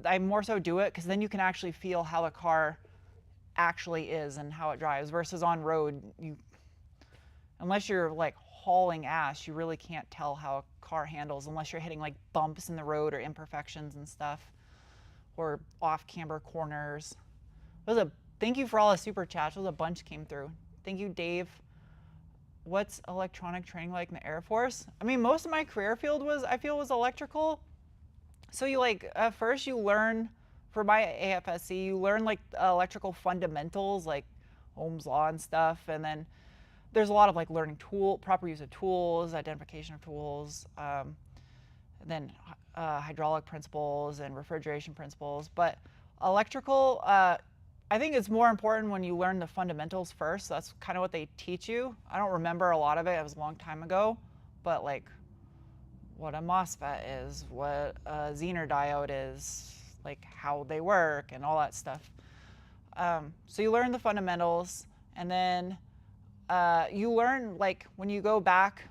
I more so do it because then you can actually feel how the car actually is and how it drives versus on road. Unless you're like hauling ass, you really can't tell how a car handles unless you're hitting like bumps in the road or imperfections and stuff or off camber corners. Thank you for all the super chats. There was a bunch came through. Thank you, Dave. What's electronic training like in the Air Force? I mean, most of my career field I feel was electrical. So you like, at first you learn, for my AFSC, you learn like electrical fundamentals, like Ohm's law and stuff. And then there's a lot of like learning proper use of tools, identification of tools, and then hydraulic principles and refrigeration principles. But electrical, I think it's more important when you learn the fundamentals first. So that's kind of what they teach you. I don't remember a lot of it. It was a long time ago. But like what a MOSFET is, what a Zener diode is, like how they work and all that stuff. So you learn the fundamentals, and then you learn like when you go back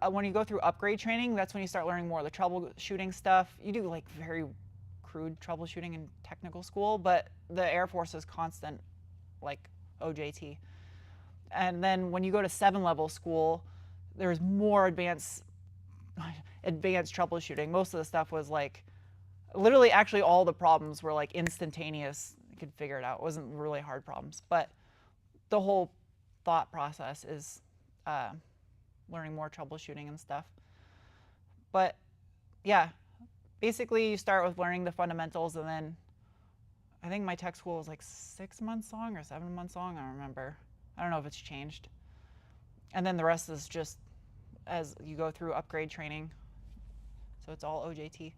when you go through upgrade training, that's when you start learning more of the troubleshooting stuff. You do like very crude troubleshooting in technical school, but the Air Force is constant, like OJT. And then when you go to 7-level school, there's more advanced troubleshooting. Most of the stuff was like, literally actually all the problems were like instantaneous. You could figure it out. It wasn't really hard problems, but the whole thought process is learning more troubleshooting and stuff. But yeah, basically you start with learning the fundamentals, and then I think my tech school was like 6 months long or 7 months long. I don't remember. I don't know if it's changed. And then the rest is just as you go through upgrade training. So it's all OJT.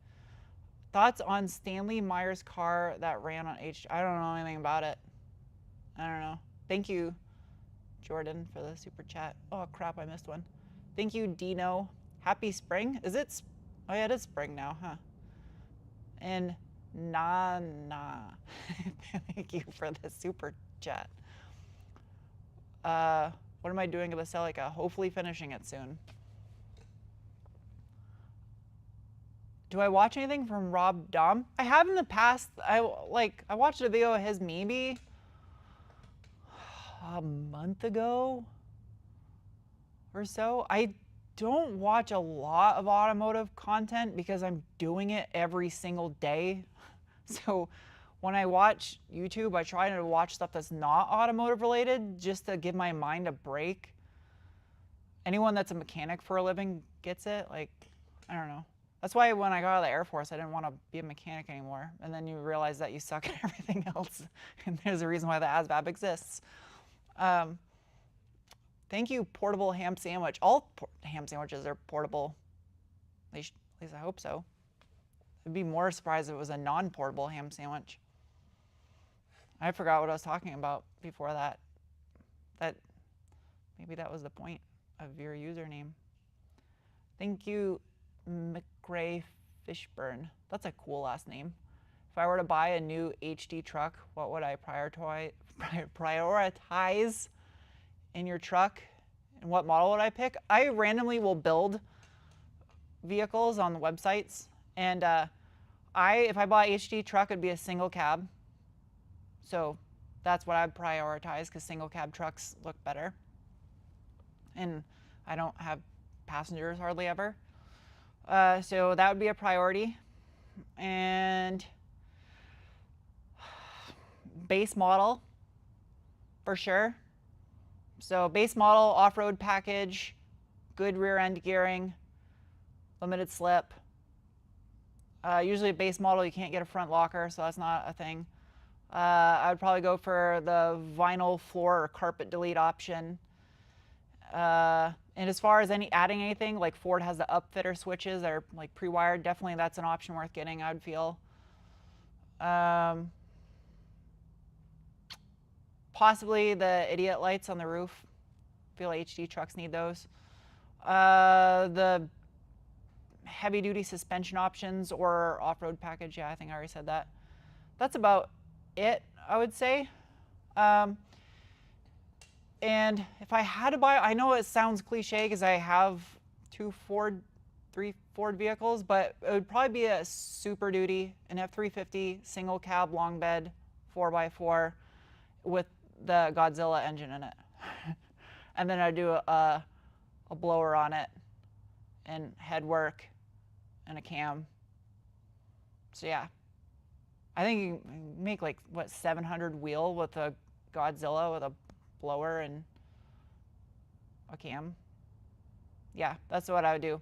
Thoughts on Stanley Meyer's car that ran on H? I don't know anything about it. I don't know. Thank you, Jordan, for the super chat. Oh crap, I missed one. Thank you, Dino. Happy spring. Is it? Oh yeah, it is spring now, huh? And Nana. Thank you for the super chat. What am I doing with the Celica? Hopefully finishing it soon. Do I watch anything from Rob Dom? I have in the past. I watched a video of his maybe a month ago or so. I don't watch a lot of automotive content because I'm doing it every single day. So when I watch YouTube, I try to watch stuff that's not automotive related just to give my mind a break. Anyone that's a mechanic for a living gets it. Like, I don't know. That's why when I got out of the Air Force, I didn't want to be a mechanic anymore. And then you realize that you suck at everything else. And there's a reason why the ASVAB exists. Thank you, portable ham sandwich. All ham sandwiches are portable. At least I hope so. I'd be more surprised if it was a non-portable ham sandwich. I forgot what I was talking about before that. Maybe that was the point of your username. Thank you, McRae Fishburne. That's a cool last name. If I were to buy a new HD truck, what would I prioritize in your truck? And what model would I pick? I randomly will build vehicles on the websites. And if I bought an HD truck, it'd be a single cab. So that's what I'd prioritize because single cab trucks look better. And I don't have passengers hardly ever. So that would be a priority. And base model, for sure. So base model, off-road package, good rear end gearing, limited slip. Usually a base model, you can't get a front locker, so that's not a thing. I would probably go for the vinyl floor or carpet delete option. And as far as adding anything, like Ford has the upfitter switches that are like pre-wired, definitely that's an option worth getting, I would feel. Possibly the idiot lights on the roof. I feel like HD trucks need those. The heavy duty suspension options or off-road package, yeah, I think I already said that. That's about it, I would say. And if I had to buy, I know it sounds cliche because I have three Ford vehicles, but it would probably be a Super Duty, an F350, single cab, long bed, 4x4 with the Godzilla engine in it. And then I'd do a blower on it and head work and a cam. So yeah, I think you can make like, what, 700 wheel with a Godzilla with a blower and a cam. Yeah, that's what I would do.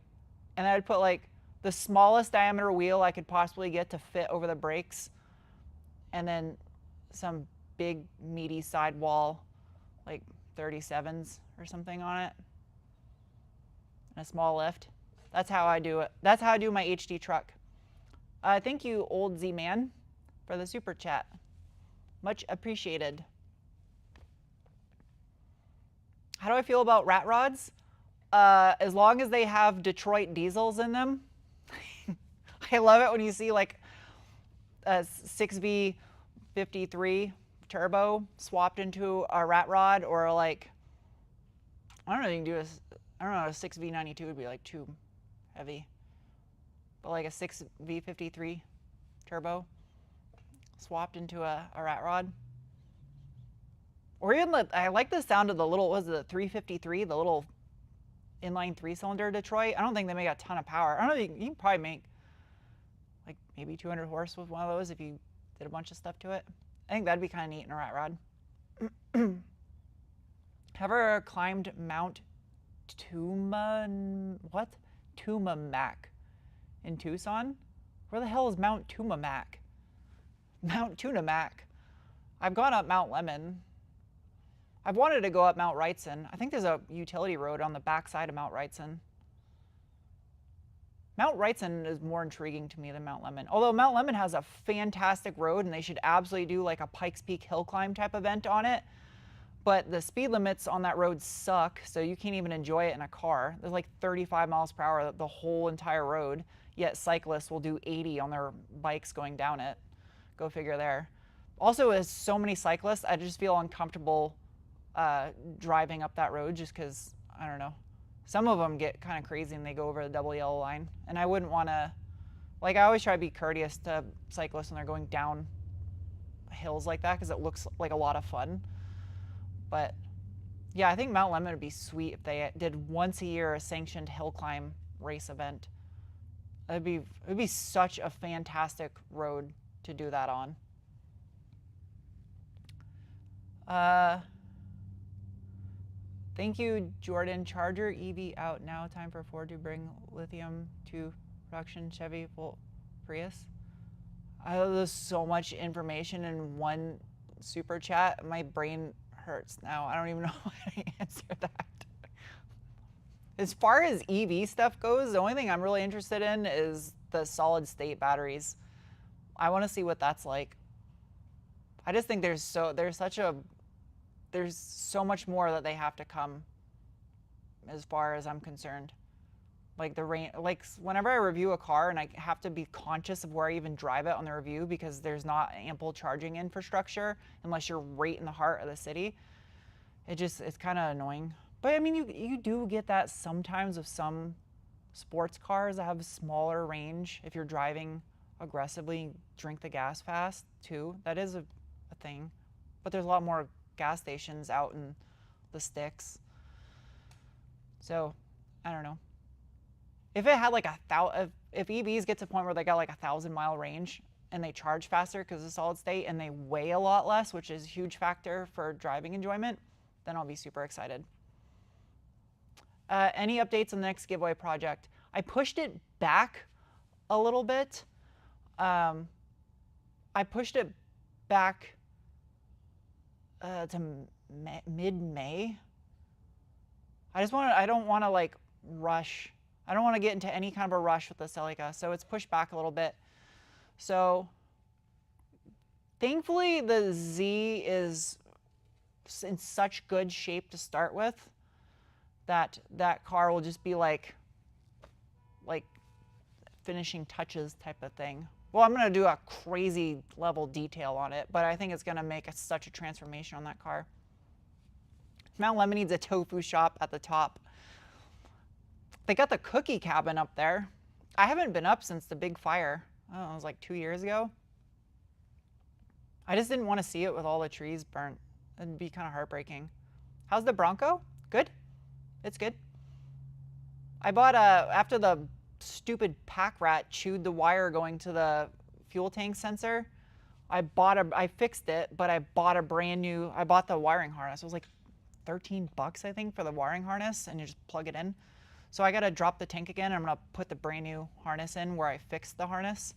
And I would put like the smallest diameter wheel I could possibly get to fit over the brakes, and then some big meaty sidewall, like 37s or something on it, and a small lift. That's how I do it. That's how I do my HD truck. Thank you, Old Z-Man, for the super chat. Much appreciated. How do I feel about rat rods? As long as they have Detroit diesels in them. I love it when you see like a 6V53 turbo swapped into a rat rod, or like, I don't know, you can do I don't know, a 6V92 would be like too heavy. But like a 6V53 turbo swapped into a rat rod. Or even I like the sound of the little, what was it, the 353, the little inline 3-cylinder Detroit. I don't think they make a ton of power. I don't know, you can probably make like maybe 200 horse with one of those if you did a bunch of stuff to it. I think that'd be kind of neat in a rat rod. Ever climbed Mount Tumamac in Tucson? Where the hell is Mount Tumamac? Mount Tunamac. I've gone up Mount Lemon. I've wanted to go up Mount Wrightson. I think there's a utility road on the backside of Mount Wrightson. Mount Wrightson is more intriguing to me than Mount Lemon. Although Mount Lemon has a fantastic road and they should absolutely do like a Pikes Peak hill climb type event on it. But the speed limits on that road suck, so you can't even enjoy it in a car. There's like 35 miles per hour the whole entire road, yet cyclists will do 80 on their bikes going down it. Go figure there. Also, with so many cyclists, I just feel uncomfortable driving up that road, just because, I don't know, some of them get kind of crazy and they go over the double yellow line. And I wouldn't want to, like, I always try to be courteous to cyclists when they're going down hills like that, because it looks like a lot of fun. But yeah, I think Mount Lemmon would be sweet if they did once a year a sanctioned hill climb race event. It'd be such a fantastic road to do that on. Thank you, Jordan. Charger EV out now. Time for Ford to bring lithium to production. Chevy Volt Prius. There's so much information in one super chat. My brain hurts now. I don't even know how to answer that. As far as EV stuff goes, the only thing I'm really interested in is the solid state batteries. I want to see what that's like. I just think there's so much more that they have to come, as far as I'm concerned. Like the range, like whenever I review a car and I have to be conscious of where I even drive it on the review, because there's not ample charging infrastructure unless you're right in the heart of the city. It's kind of annoying. But I mean, you do get that sometimes with some sports cars that have a smaller range. If you're driving aggressively, drink the gas fast too. That is a thing. But there's a lot more gas stations out in the sticks. So, I don't know. If it had like if EVs get to a point where they got like 1,000-mile range and they charge faster because it's solid state and they weigh a lot less, which is a huge factor for driving enjoyment, then I'll be super excited. Any updates on the next giveaway project? I pushed it back a little bit. I pushed it back to mid-May. I don't want to like rush. I don't want to get into any kind of a rush with the Celica, so it's pushed back a little bit. So thankfully the Z is in such good shape to start with that car will just be like finishing touches type of thing. Well, I'm going to do a crazy level detail on it, but I think it's going to make such a transformation on that car. Mount Lemmon needs a tofu shop at the top. They got the cookie cabin up there. I haven't been up since the big fire. I don't know, it was like 2 years ago. I just didn't want to see it with all the trees burnt. It'd be kind of heartbreaking. How's the Bronco? Good? It's good. I bought after the stupid pack rat chewed the wire going to the fuel tank sensor, I fixed it, but I bought the wiring harness. It was like $13, I think, for the wiring harness, and you just plug it in. So I got to drop the tank again. I'm going to put the brand new harness in where I fixed the harness.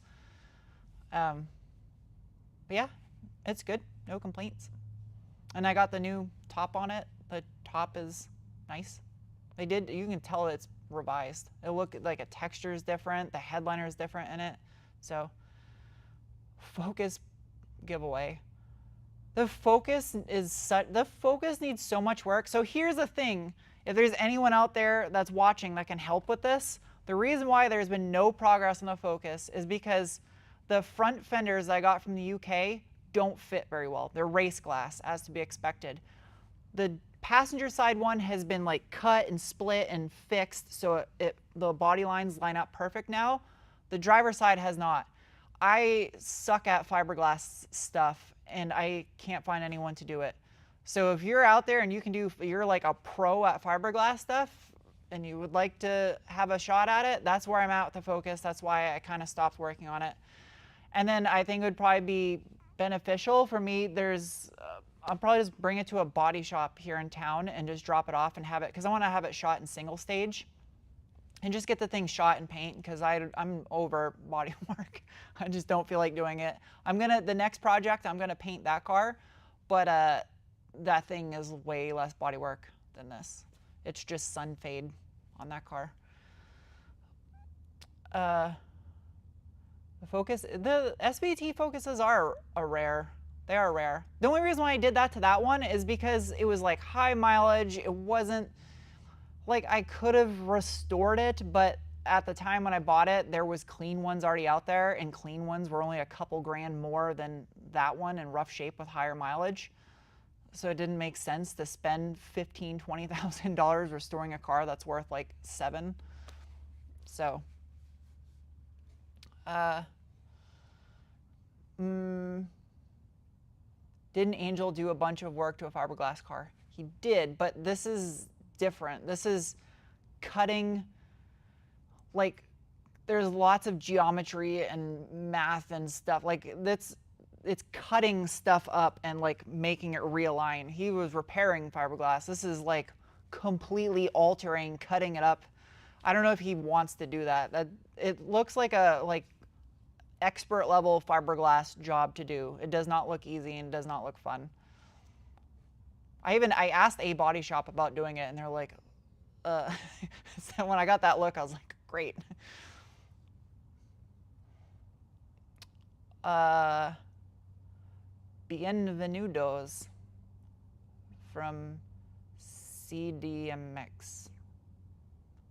But yeah, it's good. No complaints. And I got the new top on it. The top is nice. You can tell it's revised. It looked like a texture is different. The headliner is different in it. So Focus giveaway. The Focus needs so much work. So here's the thing. If there's anyone out there that's watching that can help with this, the reason why there's been no progress on the Focus is because the front fenders I got from the UK don't fit very well. They're race glass, as to be expected. The passenger side one has been like cut and split and fixed, so the body lines line up perfect now. The driver side has not. I suck at fiberglass stuff, and I can't find anyone to do it. So if you're out there and you're like a pro at fiberglass stuff, and you would like to have a shot at it, that's where I'm at with the Focus. That's why I kind of stopped working on it. And then I think it would probably be beneficial for me. I'll probably just bring it to a body shop here in town and just drop it off and have it, because I want to have it shot in single stage and just get the thing shot in paint, because I'm over body work. I just don't feel like doing it. The next project, I'm gonna paint that car, but that thing is way less body work than this. It's just sun fade on that car. The SVT Focuses are rare. They are rare. The only reason why I did that to that one is because it was like high mileage. It wasn't like I could have restored it, but at the time when I bought it, there was clean ones already out there, and clean ones were only a couple grand more than that one in rough shape with higher mileage. So it didn't make sense to spend $15,000, $20,000 restoring a car that's worth like $7,000. So, didn't Angel do a bunch of work to a fiberglass car? He did, but this is different. This is cutting, like, there's lots of geometry and math and stuff. Like, it's cutting stuff up and like making it realign. He was repairing fiberglass. This is like completely altering, cutting it up. I don't know if he wants to do that. It looks like a expert level fiberglass job to do. It does not look easy and does not look fun. I asked a body shop about doing it and they're like, so when I got that look, I was like, great. Bienvenidos from CDMX.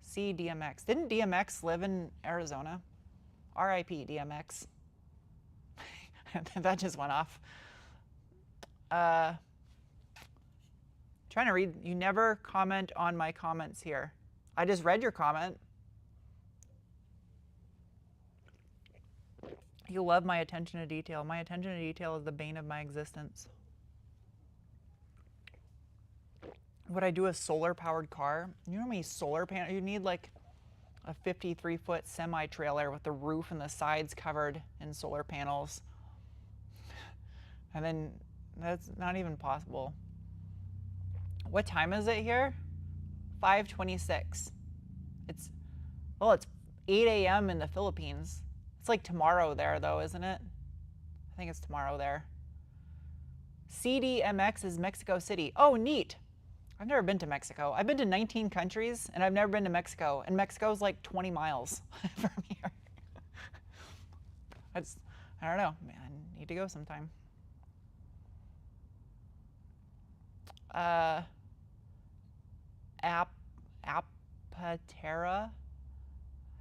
CDMX. Didn't DMX live in Arizona? RIP DMX. That just went off. Trying to read. You never comment on my comments here. I just read your comment. You love my attention to detail. My attention to detail is the bane of my existence. Would I do a solar-powered car? You know how many solar panels? You need like a 53-foot semi-trailer with the roof and the sides covered in solar panels. And then that's not even possible. What time is it here? 5:26. It's 8 a.m. in the Philippines. It's like tomorrow there, though, isn't it? I think it's tomorrow there. CDMX is Mexico City. Oh, neat. I've never been to Mexico. I've been to 19 countries, and I've never been to Mexico. And Mexico's like 20 miles from here. I don't know. Man, I need to go sometime. Apatera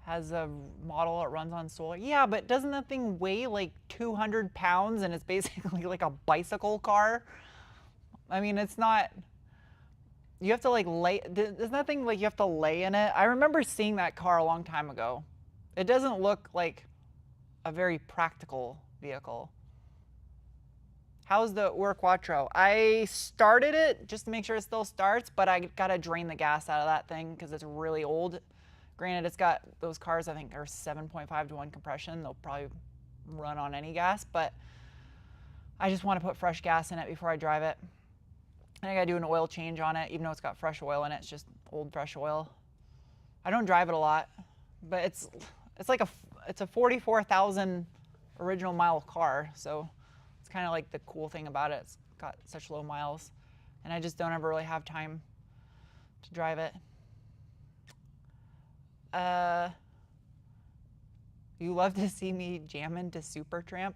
has a model that runs on solar. Yeah, but doesn't that thing weigh like 200 pounds and it's basically like a bicycle car? I mean, it's not, you have to like lay, isn't that thing like you have to lay in it? I remember seeing that car a long time ago. It doesn't look like a very practical vehicle. How's the Ur Quattro? I started it just to make sure it still starts, but I gotta drain the gas out of that thing because it's really old. Granted, it's got those cars, I think, are 7.5 to 1 compression. They'll probably run on any gas, but I just want to put fresh gas in it before I drive it. And I gotta do an oil change on it, even though it's got fresh oil in it. It's just old fresh oil. I don't drive it a lot, but it's a 44,000 original mile car, so it's kind of like the cool thing about it. It's got such low miles, and I just don't ever really have time to drive it. You love to see me jam into Supertramp.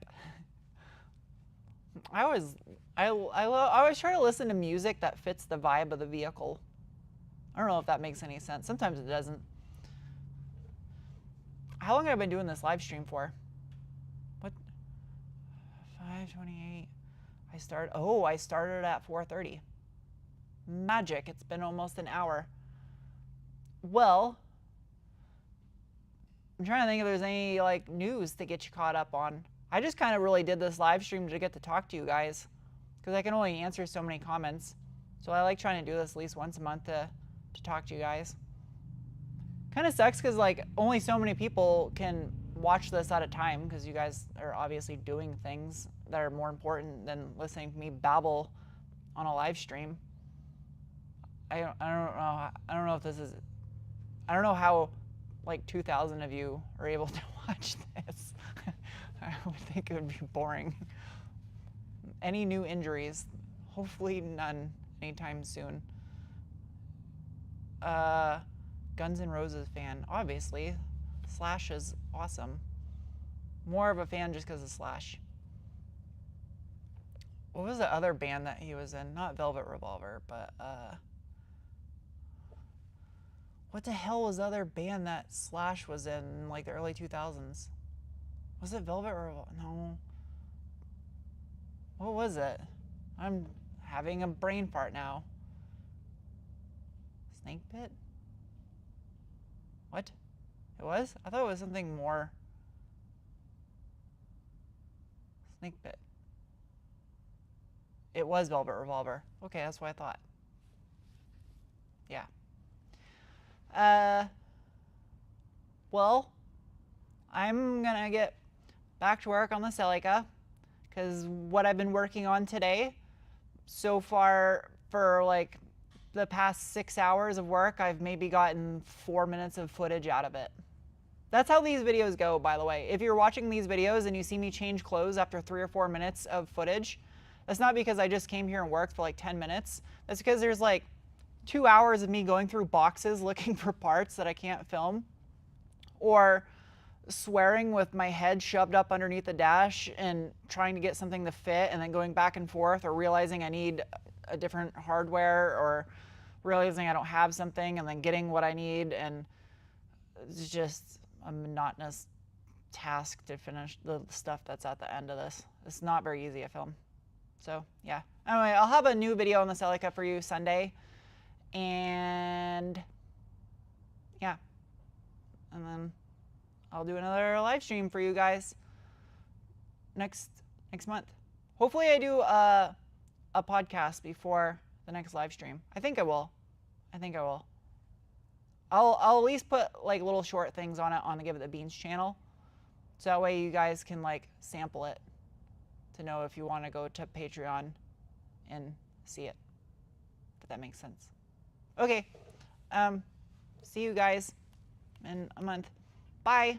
I always try to listen to music that fits the vibe of the vehicle. I don't know if that makes any sense. Sometimes it doesn't. How long have I been doing this live stream for? What? 5:28. I started at 4:30. Magic. It's been almost an hour. Well, I'm trying to think if there's any like news to get you caught up on. I just kind of really did this live stream to get to talk to you guys because I can only answer so many comments. So I like trying to do this at least once a month to talk to you guys. Kind of sucks because like only so many people can watch this at a time because you guys are obviously doing things that are more important than listening to me babble on a live stream. I don't know if this is, I don't know how like 2,000 of you are able to watch this. I would think it would be boring. Any new injuries? Hopefully none anytime soon. Guns N' Roses fan, obviously. Slash is awesome. More of a fan just because of Slash. What was the other band that he was in? Not Velvet Revolver, but what the hell was the other band that Slash was in like the early 2000s? Was it Velvet Revolver? No. What was it? I'm having a brain fart now. Snake pit? What? It was? I thought it was something more. Snake pit. It was Velvet Revolver. Okay, that's what I thought. Yeah. Well, I'm gonna get back to work on the Celica, because what I've been working on today, so far for like the past 6 hours of work, I've maybe gotten 4 minutes of footage out of it. That's how these videos go, by the way. If you're watching these videos and you see me change clothes after 3 or 4 minutes of footage, that's not because I just came here and worked for like 10 minutes. That's because there's like 2 hours of me going through boxes looking for parts that I can't film, or swearing with my head shoved up underneath the dash and trying to get something to fit, and then going back and forth, or realizing I need a different hardware, or realizing I don't have something and then getting what I need. And it's just a monotonous task to finish the stuff that's at the end of this. It's not very easy to film. So yeah. Anyway, I'll have a new video on the Celica for you Sunday. And yeah. And then I'll do another live stream for you guys next month. Hopefully I do a podcast before the next live stream. I think I will. I'll at least put like little short things on it on the Give It the Beans channel, so that way you guys can like sample it to know if you want to go to Patreon and see it, if that makes sense. Okay, see you guys in a month. Bye.